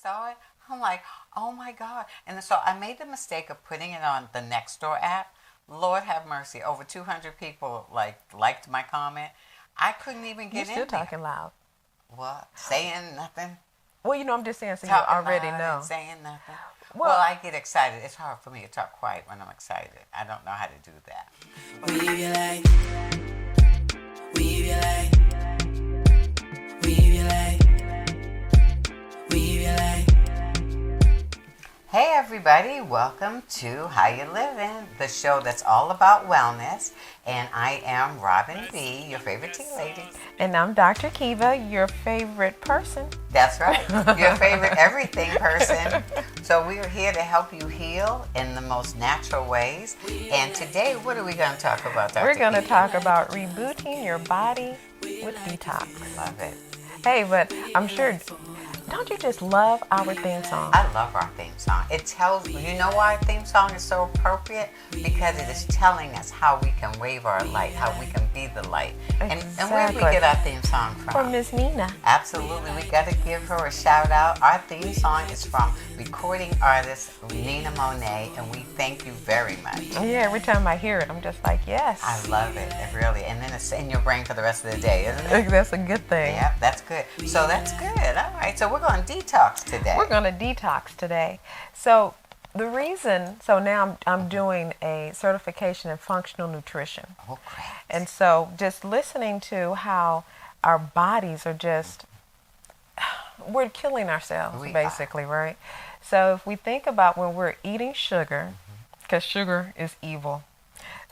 saw it, I'm like, oh my God. And so I made the mistake of putting it on the Nextdoor app. Lord have mercy. Over 200 people liked my comment. I couldn't even get in You're still there. talking loud. What? Saying nothing? Well, I'm just saying, so you Talking already loud know. and saying nothing? Well, I get excited. It's hard for me to talk quiet when I'm excited. I don't know how to do that. Weave your light. Weave your light. Weave your light. Weave your light. Hey everybody, welcome to How You Livin, the show that's all about wellness. And I am Robin B, your favorite tea lady. and I'm Dr. Kiva, your favorite person. That's right, your favorite everything person. So we are here to help you heal in the most natural ways. And today, what are we going to talk about, Dr. We're going to Kiva? talk about rebooting your body with detox. Love it. Hey, but I'm sure, don't you just love our theme song? I love our theme song. It tells, you know why our theme song is so appropriate? Because it is telling us how we can wave our light, how we can be the light. And where do we get our theme song from? From Miss Nina. Absolutely. We got to give her a shout out. Our theme song is from recording artist Nina Monet, and we thank you very much. Yeah, every time I hear it, I'm just like, yes. I love it, really. And then it's in your brain for the rest of the day, isn't it? That's a good thing. Yeah, that's good. So that's good. All right. So we're going to detox today. We're going to detox today. So the reason, so now I'm doing a certification in functional nutrition. Oh, great. And so just listening to how our bodies are just, we're killing ourselves, basically, right? So if we think about when we're eating sugar, because sugar is evil.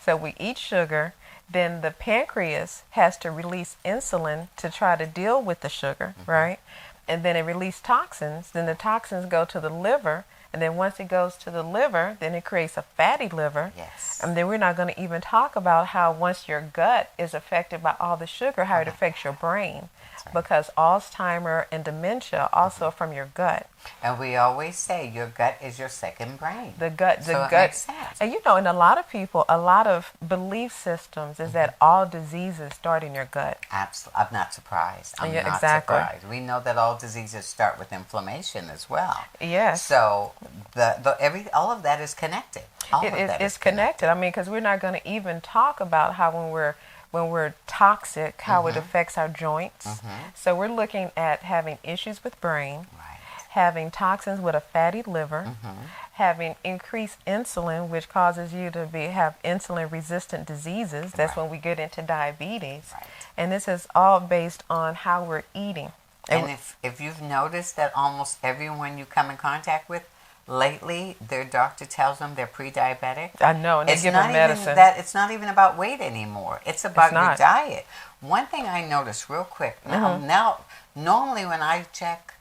So we eat sugar, then the pancreas has to release insulin to try to deal with the sugar, right? And then it releases toxins. Then the toxins go to the liver. And then once it goes to the liver, then it creates a fatty liver. Yes. And then we're not going to even talk about how once your gut is affected by all the sugar, how it affects your brain. Right. Because Alzheimer and dementia also from your gut. And we always say your gut is your second brain. The gut. It makes sense. And in a lot of people, a lot of belief systems is that all diseases start in your gut. Absolutely. I'm not surprised. I'm not exactly. surprised. We know that all diseases start with inflammation as well. Yes. So all of that is connected. It's connected. I mean, because we're not going to even talk about how when we're toxic, how it affects our joints. So we're looking at having issues with brain, having toxins with a fatty liver, having increased insulin, which causes you to have insulin-resistant diseases. That's when we get into diabetes. And this is all based on how we're eating. And if you've noticed that almost everyone you come in contact with lately, their doctor tells them they're pre-diabetic. I know, and they give them medicine. It's not even about weight anymore. It's about your diet. One thing I noticed real quick, now normally when I check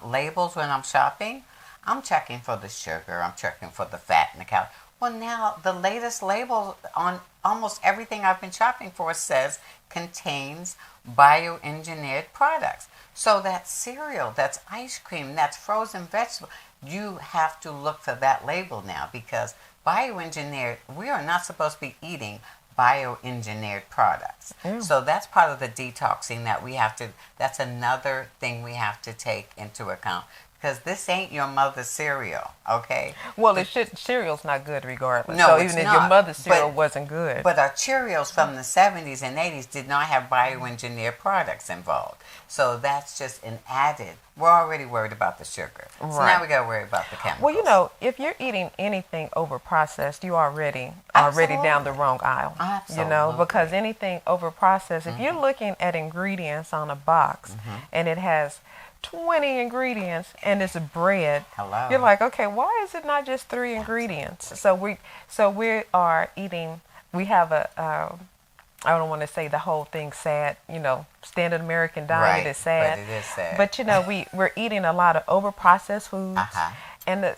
labels when I'm shopping, I'm checking for the sugar, I'm checking for the fat and the calories. Well, now the latest label on almost everything I've been shopping for says contains bioengineered products. So that's cereal, that's ice cream, that's frozen vegetables. You have to look for that label now because bioengineered, we are not supposed to be eating bioengineered products. So that's part of the detoxing that we have to, that's another thing we have to take into account. Because this ain't your mother's cereal, okay? Well, cereal's not good regardless. No, so it's even not. if your mother's cereal wasn't good. But our Cheerios from the 70s and 80s did not have bioengineered products involved. So that's just an added. We're already worried about the sugar. So now we got to worry about the chemicals. Well, if you're eating anything over-processed, you're already down the wrong aisle. Absolutely. Because anything over-processed, if you're looking at ingredients on a box and it has 20 ingredients and it's bread. Hello. You're like, okay, why is it not just 3 ingredients? So we are eating. We have I don't want to say the whole thing sad. Standard American diet is sad. But it is sad. But we're eating a lot of over processed foods, and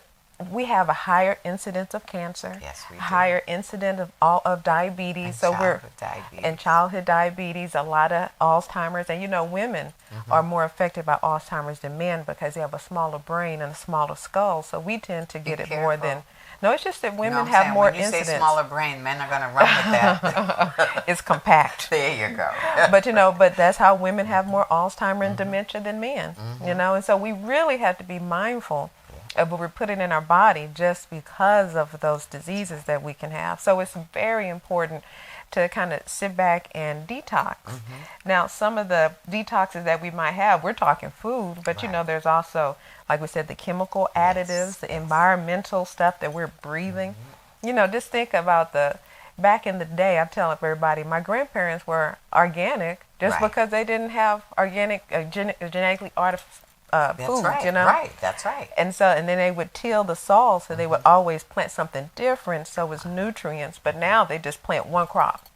we have a higher incidence of cancer. Yes, we do. Higher incidence of diabetes. And so childhood diabetes. And childhood diabetes, a lot of Alzheimer's, and women are more affected by Alzheimer's than men because they have a smaller brain and a smaller skull. So we tend to get it more than. No, it's just that women have more incidence. When you say smaller brain, men are going to run with that. It's compact. There you go. But that's how women have more Alzheimer's and dementia than men. And so we really have to be mindful of what we're putting in our body just because of those diseases that we can have. So it's very important to kind of sit back and detox. Now, some of the detoxes that we might have, we're talking food, but there's also, like we said, the chemical additives, the environmental stuff that we're breathing. Just think about back in the day, I tell everybody, my grandparents were organic just because they didn't have organic, genetically artificial food, Right, that's right. And then they would till the soil, so they would always plant something different, so it's nutrients. But now they just plant one crop,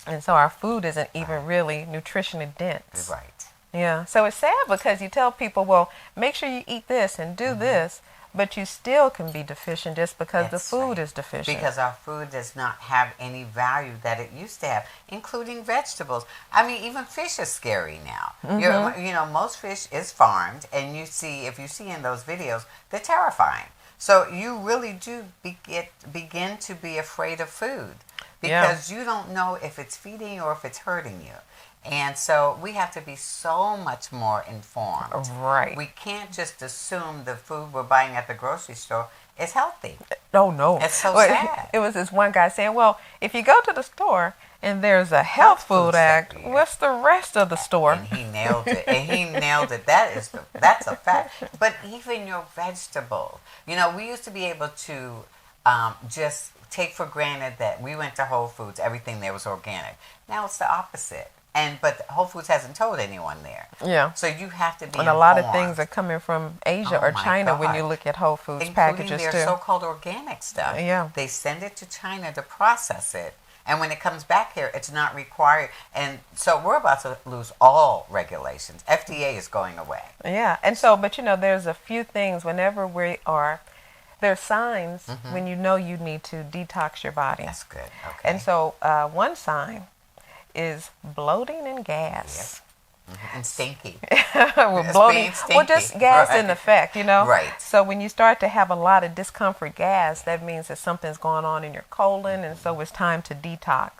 and so our food isn't even really nutritionally dense. Right. Yeah. So it's sad because you tell people, well, make sure you eat this and do this, but you still can be deficient just because the food is deficient. Because our food does not have any value that it used to have, including vegetables. I mean, even fish is scary now. Most fish is farmed, and if you see in those videos, they're terrifying. So you really do begin to be afraid of food because you don't know if it's feeding you or if it's hurting you. And so we have to be so much more informed. Right. We can't just assume the food we're buying at the grocery store is healthy. Oh, no. It's so sad. It was this one guy saying, well, if you go to the store and there's a health food act, what's the rest of the store? And he nailed it. That's a fact. But even your vegetables. We used to be able to just take for granted that we went to Whole Foods, everything there was organic. Now it's the opposite. But Whole Foods hasn't told anyone there. Yeah. So you have to be informed. A lot of things are coming from Asia or China when you look at Whole Foods packages including their so-called organic stuff. Yeah. They send it to China to process it. And when it comes back here, it's not required. And so we're about to lose all regulations. FDA is going away. Yeah. And so, but there's a few things whenever there's signs when you need to detox your body. That's good. Okay. And so one sign is bloating and gas. Yep. And stinky. Bloating. Well, just gas in effect, Right. So when you start to have a lot of discomfort gas, that means that something's going on in your colon, and so it's time to detox.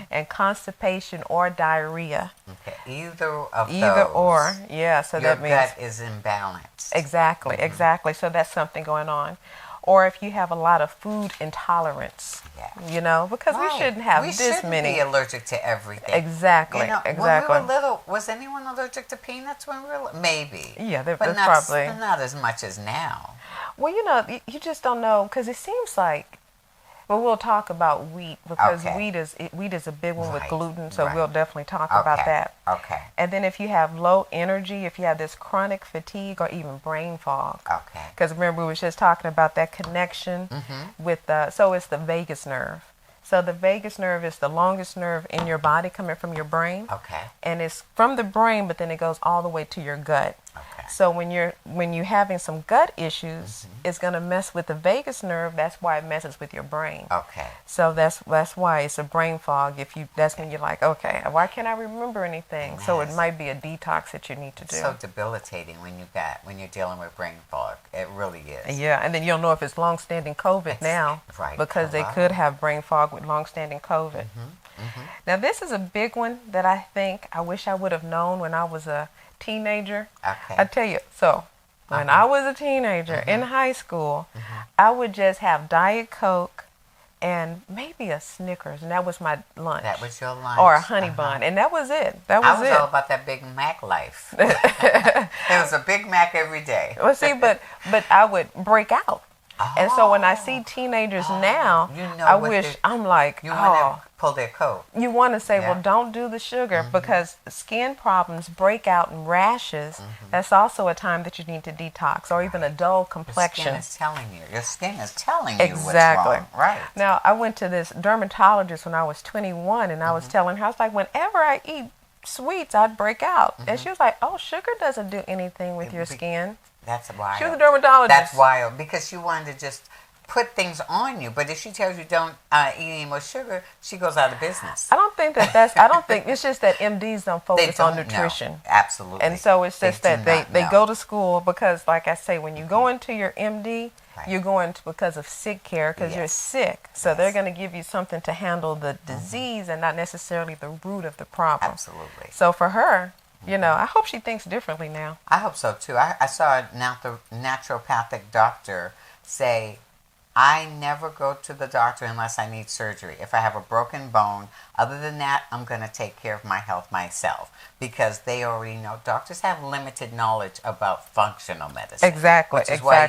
And constipation or diarrhea. Okay. Either of those. Either or, yeah. So that means your gut is imbalanced. Exactly. So that's something going on. Or if you have a lot of food intolerance, because we shouldn't have this many. We shouldn't be allergic to everything. Exactly. When we were little, was anyone allergic to peanuts when we were little? Maybe. Yeah, but probably not as much as now. Well, you just don't know because it seems like. Well, we'll talk about wheat because wheat is a big one with gluten, so we'll definitely talk about that. Okay. And then if you have low energy, if you have this chronic fatigue or even brain fog. Okay. Because remember, we were just talking about that connection with so it's the vagus nerve. So the vagus nerve is the longest nerve in your body coming from your brain. Okay. And it's from the brain, but then it goes all the way to your gut. Okay. So when you're having some gut issues, it's going to mess with the vagus nerve. That's why it messes with your brain. Okay. So that's why it's a brain fog. That's when you're like, okay, why can't I remember anything? Yes. So it might be a detox that you need to do. It's so debilitating when you're dealing with brain fog. It really is. Yeah, and then you don't know if it's long-standing COVID now, right? Because they could have brain fog with long-standing COVID. Now this is a big one that I wish I would have known when I was a teenager. Okay. I tell you, so when I was a teenager in high school, I would just have Diet Coke and maybe a Snickers, and that was my lunch. That was your lunch. Or a honey bun, and that was it. I was all about that Big Mac life. It was a Big Mac every day. Well, see, but I would break out. And so when I see teenagers now, I'm like, you want to pull their coat. You want to say, well, don't do the sugar because skin problems, breakout, and rashes, that's also a time that you need to detox, or even a dull complexion. Your skin is telling you what's wrong. Right. Now, I went to this dermatologist when I was 21, and I was telling her, I was like, whenever I eat sweets, I'd break out. And she was like, oh, sugar doesn't do anything with your skin. That's wild. She was a dermatologist. That's wild because she wanted to just put things on you. But if she tells you don't eat any more sugar, she goes out of business. I don't think I don't think it's just that MDs don't focus on nutrition. Know. Absolutely. And so it's just that they go to school because, like I say, when you go into your MD, you're going to because of sick care because you're sick. So they're going to give you something to handle the disease and not necessarily the root of the problem. Absolutely. So for her, you know, I hope she thinks differently now. I hope so too. I saw a naturopathic doctor say, I never go to the doctor unless I need surgery. If I have a broken bone, other than that, I'm going to take care of my health myself because they already know. Doctors have limited knowledge about functional medicine. Exactly. Which is why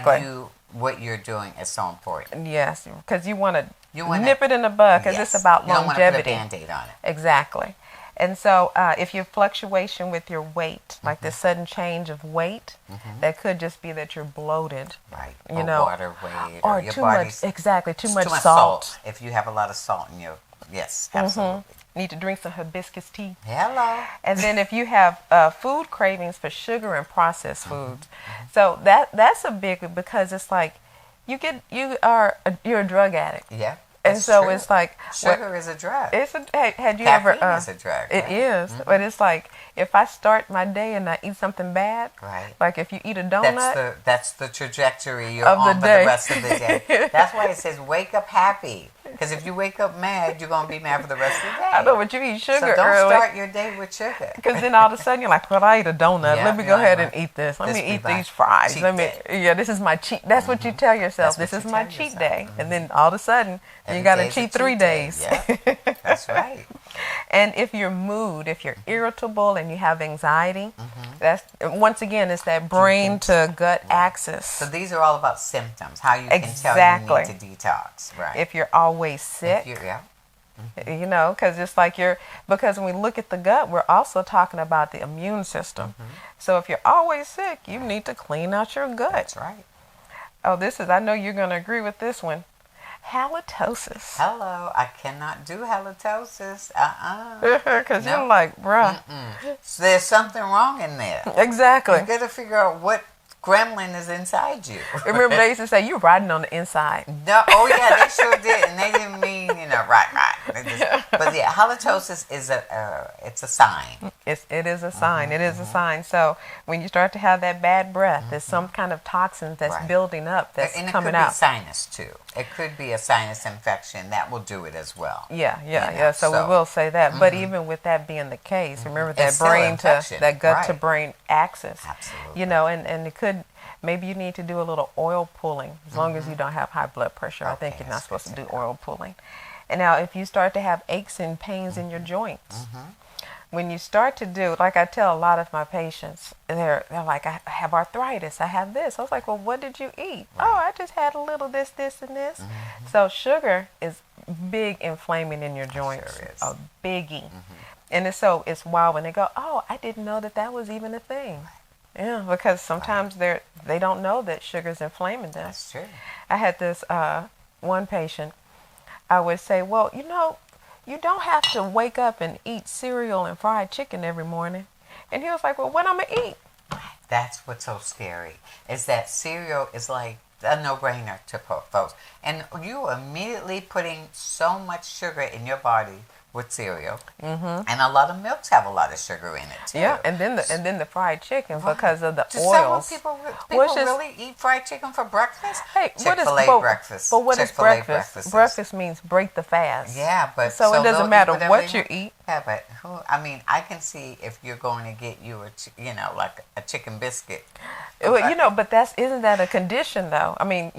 what you're doing is so important. Yes, because you want to nip it in the bud because it's about longevity. You don't want to put a Band-Aid on it. Exactly. And so if your fluctuation with your weight, like this sudden change of weight, that could just be that you're bloated. Right. You know, water weight. Or your too body's, much, exactly, too much salt. If you have a lot of salt in your, yes, absolutely. Need to drink some hibiscus tea. Hello. And then if you have food cravings for sugar and processed foods, so that's a big one because it's like you're a drug addict. Yeah. And so true. It's like sugar is a drug. Had you Caffeine ever? Is a drug. It right? is, but it's like if I start my day and I eat something bad, right? Like if you eat a donut, that's the trajectory you're of on the for day. the rest of the day. That's why it says wake up happy. Because if you wake up mad, you're going to be mad for the rest of the day. I know, but you eat sugar so don't early. start your day with sugar. Because then all of a sudden you're like, well, I ate a donut. Yeah, Let me go ahead and eat this. Let me eat these fries. This is my cheat. That's what you tell yourself. This is my cheat day. And then all of a sudden, you got to cheat 3 days. Yeah, that's right. And if you're irritable and you have anxiety, that's once again it's that brain to gut axis. So these are all about symptoms. How you can tell you need to detox, right? If you're always sick, you know, because it's like because when we look at the gut, we're also talking about the immune system. So if you're always sick, you need to clean out your gut. That's right. Oh, I know you're going to agree with this one. Halitosis. Hello, I cannot do halitosis. Because you're like, bruh. So there's something wrong in there. Exactly. You got to figure out what gremlin is inside you. Remember they used to say, you're riding on the inside. No, oh yeah, they sure did. And they didn't mean, right. But yeah, halitosis is it's a sign. It is a sign. It is a sign. So when you start to have that bad breath, there's some kind of toxins that's building up, that's coming out. And it could be sinus too. It could be a sinus infection. That will do it as well. Yeah. So we will say that. But even with that being the case, remember that that gut to brain axis. Absolutely. You know, and it could, maybe you need to do a little oil pulling as long as you don't have high blood pressure. I think you're not supposed to do oil pulling. And now if you start to have aches and pains in your joints, when you start to do, like I tell a lot of my patients, they're like, I have arthritis, I have this. I was like, well, what did you eat? Right. Oh, I just had a little this, and this. So sugar is big inflaming in your joints. Sure is. A biggie. And it's wild when they go, oh, I didn't know that was even a thing. Yeah, because sometimes they don't know that sugar's inflaming them. That's true. I had this one patient, I would say, well, you know, you don't have to wake up and eat cereal and fried chicken every morning. And he was like, well, what I'm going to eat? That's what's so scary, is that cereal is like a no-brainer to folks. And you are immediately putting so much sugar in your body with cereal, and a lot of milks have a lot of sugar in it too. Yeah, and then the fried chicken because of the Some oils. people really eat fried chicken for breakfast? Hey, Chick-fil-A breakfast. But what is breakfast? Breakfast means break the fast. Yeah, but so it doesn't matter what you eat. Yeah, but I can see if you're going to get you like a chicken biscuit. Well, but isn't that a condition though? I mean,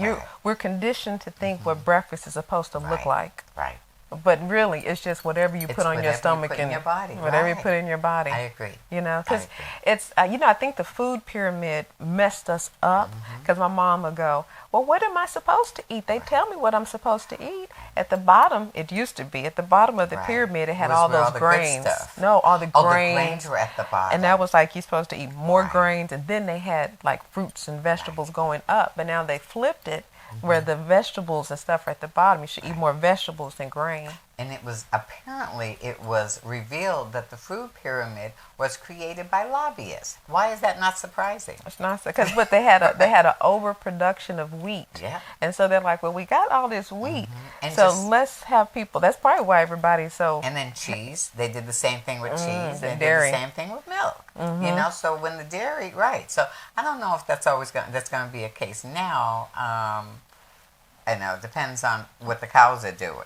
we're conditioned to think what breakfast is supposed to look like. Right. But really, it's just whatever you put on your stomach and your body. Whatever you put in your body. I agree. Because it's, I think the food pyramid messed us up. Because my mom would go, well, what am I supposed to eat? They tell me what I'm supposed to eat. At the bottom, it used to be, at the bottom of the pyramid, it had all those grains. No, all the grains. The grains were at the bottom. And that was like, you're supposed to eat more grains. And then they had like fruits and vegetables going up. But now they flipped it. Where the vegetables and stuff are at the bottom. You should eat more vegetables than grain. And it was revealed that the food pyramid was created by lobbyists. Why is that not surprising? It's not because, but they had an overproduction of wheat. Yeah. And so they're like, well, we got all this wheat, And so let's have people. That's probably why everybody's so. And then cheese. They did the same thing with cheese. They dairy. did the same thing with milk. You know, so when the dairy, right? So I don't know if that's going to be a case now. I know, it depends on what the cows are doing.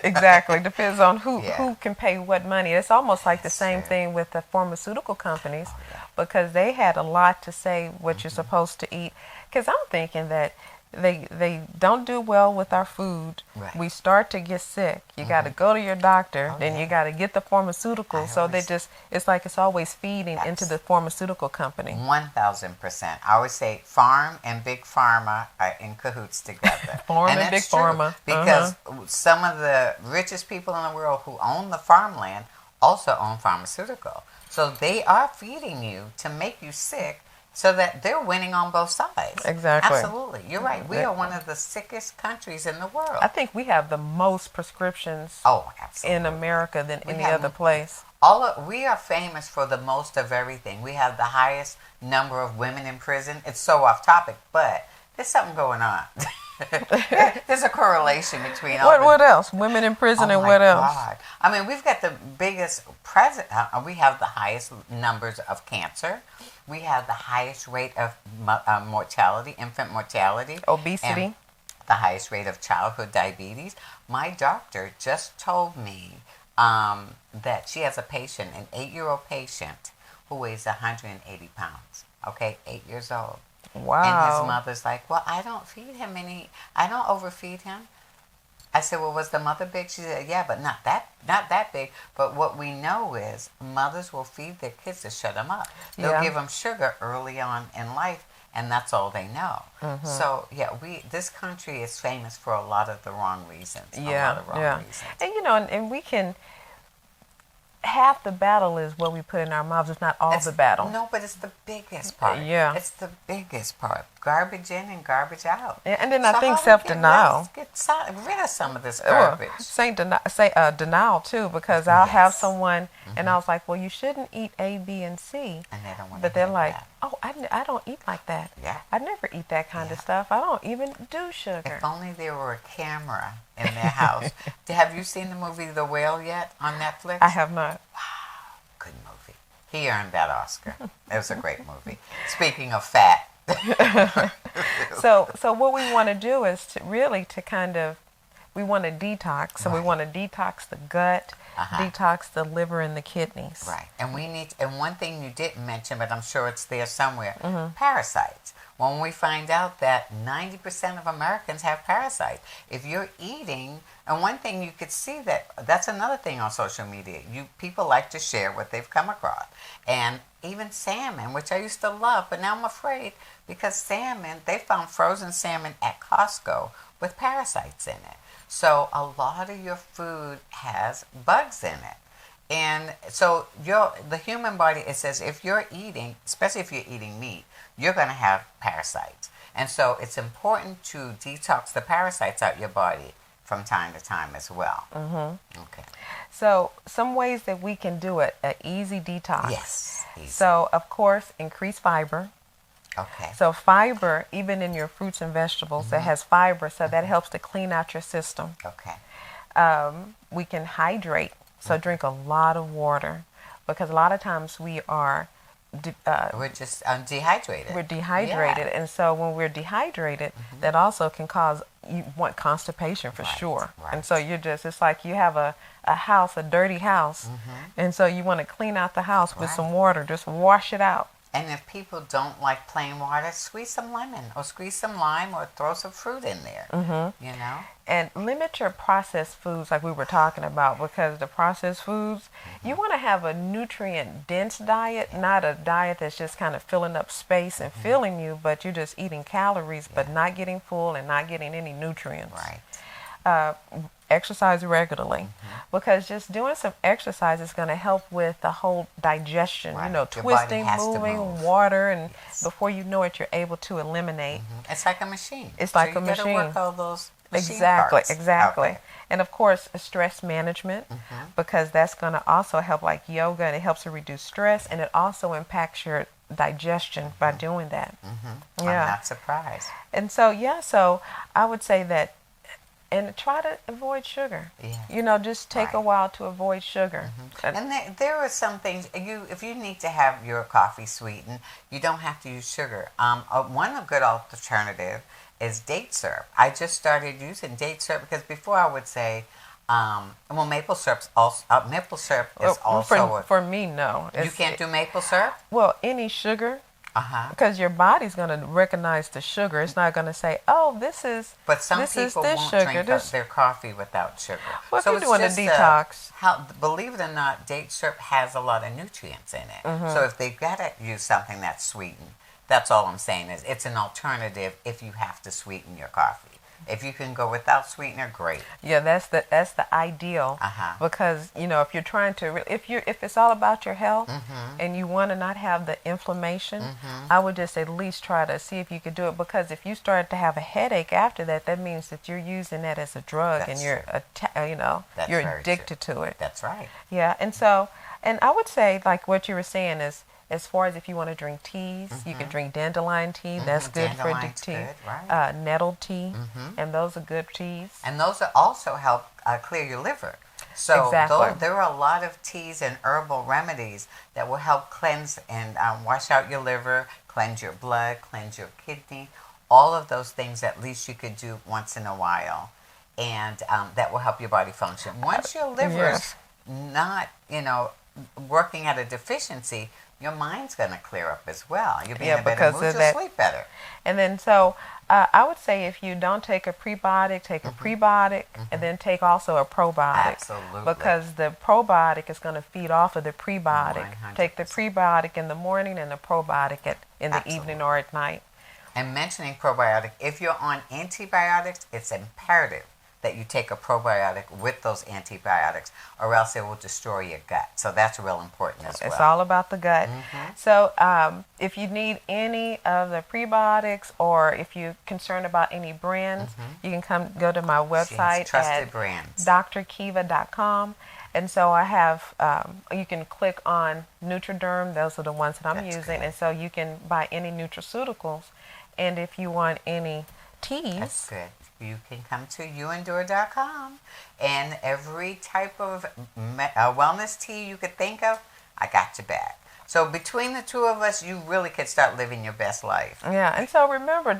Exactly. Depends on who can pay what money. It's almost like the same thing with the pharmaceutical companies, because they had a lot to say what you're supposed to eat. Because I'm thinking that they don't do well with our food. Right. We start to get sick. You got to go to your doctor. Then you got to get the pharmaceuticals. So it's like it's always feeding into the pharmaceutical company. 1,000%. I always say farm and big pharma are in cahoots together. Farm and big pharma. Because some of the richest people in the world who own the farmland also own pharmaceutical. So they are feeding you to make you sick, so that they're winning on both sides. Exactly. Absolutely. You're right. We are one of the sickest countries in the world. I think we have the most prescriptions in America than any other place. We are famous for the most of everything. We have the highest number of women in prison. It's so off topic, but there's something going on. There's a correlation between all what else? Women in prison and what else? God. I mean, we've got the biggest we have the highest numbers of cancer. We have the highest rate of mortality, infant mortality. Obesity. And the highest rate of childhood diabetes. My doctor just told me that she has a patient, an 8-year-old patient, who weighs 180 pounds. Okay, 8 years old. Wow. And his mother's like, well, I don't feed him I don't overfeed him. I said, well, was the mother big? She said, yeah, but not that big. But what we know is mothers will feed their kids to shut them up. They'll give them sugar early on in life, and that's all they know. So, this country is famous for a lot of the wrong reasons. Yeah, reasons. And, and we can... Half the battle is what we put in our mouths. It's not all the battle. No, but it's the biggest part. Yeah. It's the biggest part. Garbage in and garbage out. Yeah, and then I think self-denial. Get rid of some of this garbage. Denial, too, because I'll have someone, and I was like, well, you shouldn't eat A, B, and C. And they don't want to But they're like, that. oh, I don't eat like that. Yeah. I never eat that kind of stuff. I don't even do sugar. If only there were a camera in their house. Have you seen the movie The Whale yet on Netflix? I have not. Wow, good movie. He earned that Oscar. It was a great movie. Speaking of fat. So what we want to do is we want to detox. So we want to detox the gut, detox the liver and the kidneys. Right. And one thing you didn't mention, but I'm sure it's there somewhere, parasites. When we find out that 90% of Americans have parasites, if you're eating, and one thing you could see that's another thing on social media. People like to share what they've come across. And even salmon, which I used to love, but now I'm afraid because salmon, they found frozen salmon at Costco with parasites in it. So a lot of your food has bugs in it. And so the human body, it says if you're eating, especially if you're eating meat, you're going to have parasites. And so it's important to detox the parasites out your body from time to time as well. Okay. So some ways that we can do it, an easy detox. Yes. Easy. So, of course, increase fiber. Okay. So fiber, even in your fruits and vegetables, that has fiber, so that helps to clean out your system. Okay. We can hydrate, so drink a lot of water, because a lot of times we are... we're just dehydrated. We're dehydrated, and so when we're dehydrated, that also can cause constipation for sure. Right. And so it's like you have a dirty house, and so you want to clean out the house with some water, just wash it out. And if people don't like plain water, squeeze some lemon or squeeze some lime or throw some fruit in there, you know? And limit your processed foods like we were talking about, because the processed foods, you want to have a nutrient-dense diet, not a diet that's just kind of filling up space and filling you, but you're just eating calories but not getting full and not getting any nutrients. Right. Exercise regularly, because just doing some exercise is going to help with the whole digestion, twisting, moving, water, and before you know it, you're able to eliminate. It's like a machine. It's like a machine. You got to work all those Exactly. Okay. And of course, stress management, because that's going to also help, like yoga, and it helps to reduce stress, and it also impacts your digestion by doing that. I'm not surprised. And so I would say that, and try to avoid sugar. Yeah. Just take a while to avoid sugar. And there are some things, if you need to have your coffee sweetened, you don't have to use sugar. One good alternative is date syrup. I just started using date syrup because before I would say, maple syrup is also for me, no. You can't do maple syrup? Well, any sugar, because your body's going to recognize the sugar. It's not going to say, "Oh, this is." But some people won't drink their coffee without sugar. Well, if you're doing a detox, believe it or not, date syrup has a lot of nutrients in it. So if they've got to use something that's sweetened, that's all I'm saying is it's an alternative if you have to sweeten your coffee. If you can go without sweetener, great. Yeah, that's the ideal. Because if you're trying to, if it's all about your health and you want to not have the inflammation, I would just at least try to see if you could do it. Because if you start to have a headache after that, that means that you're using that as a drug, and you're you're addicted to it. That's right. Yeah, and I would say, like what you were saying is, as far as if you want to drink teas, you can drink dandelion tea. That's good for tea. Good, right. Nettle tea, and those are good teas. And those also help clear your liver. So there are a lot of teas and herbal remedies that will help cleanse and wash out your liver, cleanse your blood, cleanse your kidney. All of those things at least you could do once in a while, and that will help your body function. Once your liver's not, working at a deficiency, your mind's going to clear up as well. You'll be in a better mood, you'll sleep better. And then I would say if you don't take a prebiotic, take a prebiotic, and then take also a probiotic. Absolutely. Because the probiotic is going to feed off of the prebiotic. 100%. Take the prebiotic in the morning and the probiotic in the evening or at night. And mentioning probiotic, if you're on antibiotics, it's imperative that you take a probiotic with those antibiotics, or else it will destroy your gut. So that's real important as well. It's all about the gut. So if you need any of the prebiotics, or if you're concerned about any brands, you can go to my website at drkiva.com. And so I have, you can click on Nutriderm. Those are the ones that I'm using. Good. And so you can buy any nutraceuticals. And if you want any teas. That's good. You can come to youendure.com, and every type of wellness tea you could think of, I got your back. So between the two of us, you really could start living your best life. Yeah, and so remember,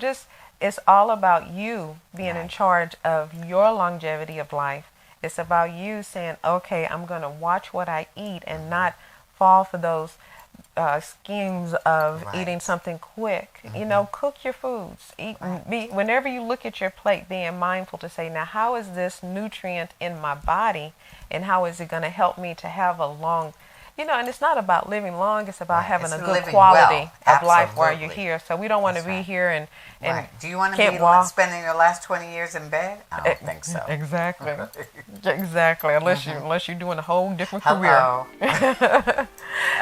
it's all about you being in charge of your longevity of life. It's about you saying, okay, I'm going to watch what I eat and not fall for those schemes of eating something quick. Cook your foods. Whenever you look at your plate, being mindful to say, now how is this nutrient in my body, and how is it going to help me to have a long, and it's not about living long, it's about having a good quality of life while you're here. So we don't want to be here and do you want to be spending your last 20 years in bed? I don't think so. Exactly. Unless you're doing a whole different career.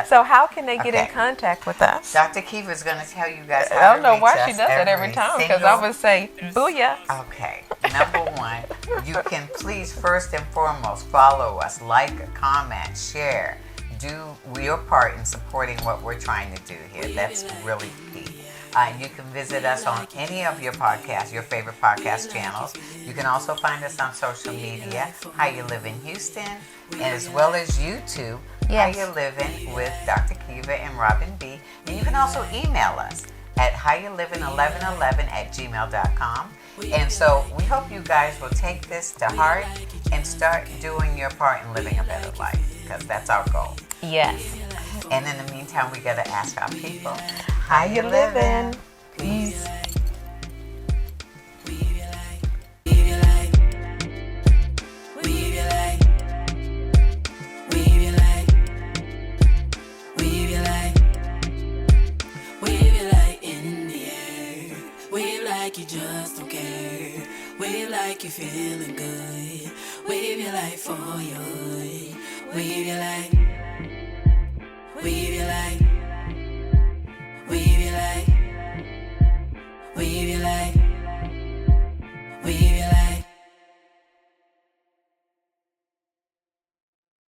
So how can they get in contact with us? Dr. Kiva is going to tell you guys how I don't know why she does that every time, because I would say, booyah. Okay. Number one, you can please first and foremost follow us, like, comment, share. Do your part in supporting what we're trying to do here. That's really key. You can visit us on any of your podcasts, your favorite podcast channels. You can also find us on social media, How You Live in Houston, and as well as YouTube, How You Livin with Dr. Kiva and Robin B. And you can also email us at howyoulivin1111@gmail.com. And so we hope you guys will take this to heart and start doing your part in living a better life, because that's our goal. Yes. And in the meantime, we got to ask our people, how you living? Peace. You just don't care. Wave like you're feeling good. Wave your life for you. Wave your life. Wave your life.